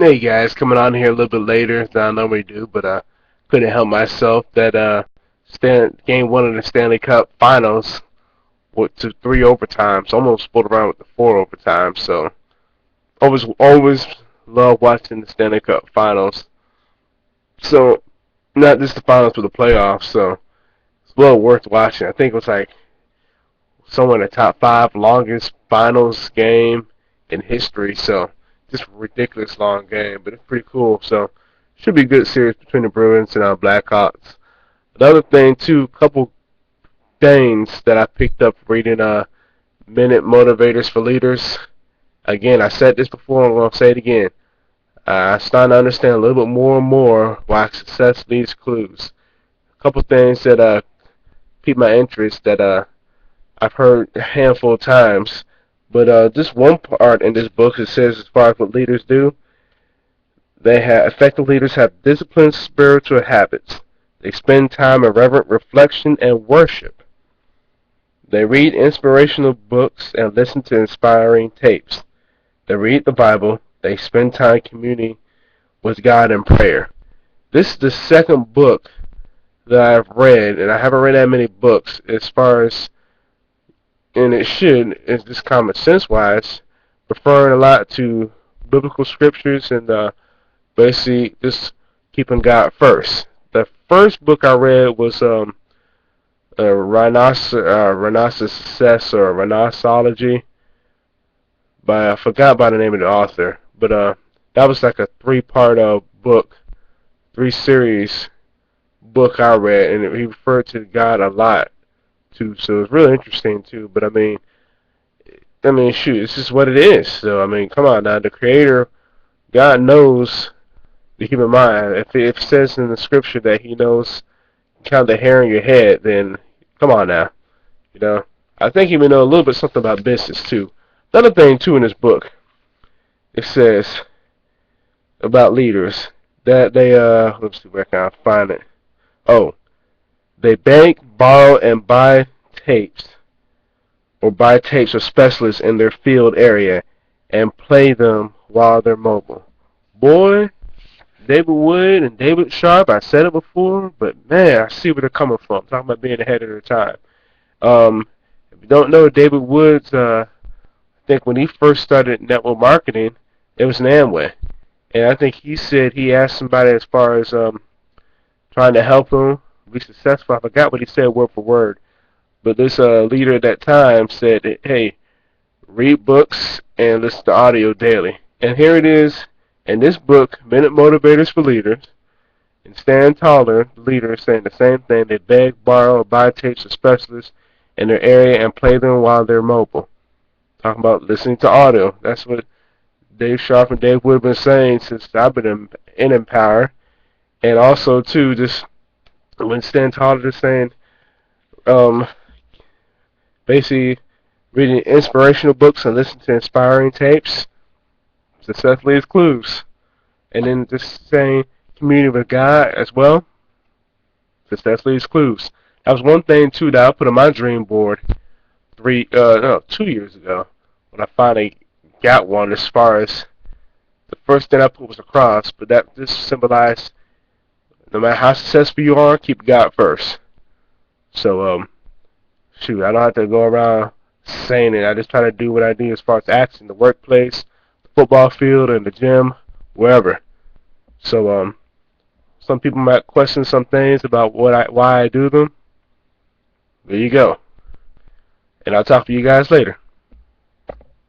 Hey guys, coming on here a little bit later than I normally do, but couldn't help myself that game one of the Stanley Cup Finals went to three overtimes, almost pulled around with the four overtimes. So always love watching the Stanley Cup Finals. So not just the finals, but the playoffs. So it's well worth watching. I think it was like somewhere in the top five longest finals game in history. So just a ridiculous long game, but it's pretty cool. So should be a good series between the Bruins and our Blackhawks. Another thing too, couple things that I picked up reading Minute Motivators for Leaders. Again, I said this before, I'm gonna say it again. I'm starting to understand a little bit more and more why success leaves clues. A couple things that piqued my interest that I've heard a handful of times. But just one part in this book, it says as far as what leaders do, they have effective leaders have disciplined spiritual habits. They spend time in reverent reflection and worship. They read inspirational books and listen to inspiring tapes. They read the Bible. They spend time communing with God in prayer. This is the second book that I've read, and I haven't read that many books as far as, and it should, is just common sense wise, referring a lot to biblical scriptures and basically just keeping God first. The first book I read was Rhinoceros or Rhinoceology, but I forgot by the name of the author. But that was like a three-part book, three series book I read, and he referred to God a lot too. So it's really interesting too. But I mean, shoot, it's just what it is. So I mean, come on now, the Creator, God knows the human mind. If it says in the Scripture that He knows count the hair on your head, then come on now, you know. I think He may know a little bit something about business too. Another thing too in this book, it says about leaders that they let's see where can I find it. Oh, they bank, borrow, and buy tapes of specialists in their field area and play them while they're mobile. Boy, David Wood and David Sharp, I said it before, but man, I see where they're coming from. Talking about being ahead of their time. If you don't know David Woods, I think when he first started network marketing, it was an Amway. And I think he said he asked somebody as far as trying to help him be successful. I forgot what he said word for word. But this leader at that time said, hey, read books and listen to audio daily. And here it is in this book, Minute Motivators for Leaders. And Stan Taller, the leader, is saying the same thing. They beg, borrow, or buy tapes of specialists in their area and play them while they're mobile. Talking about listening to audio. That's what Dave Sharp and Dave Wood have been saying since I've been in Empower. And also, too, just when Stan Taller is saying, um, basically reading inspirational books and listening to inspiring tapes, success leaves clues. And then just saying community with God as well, success leaves clues. That was one thing too that I put on my dream board 2 years ago when I finally got one. As far as the first thing I put was a cross, but that just symbolized no matter how successful you are, keep God first. So shoot, I don't have to go around saying it. I just try to do what I do as far as acts in the workplace, the football field, and the gym, wherever. So some people might question some things about why I do them. There you go. And I'll talk to you guys later.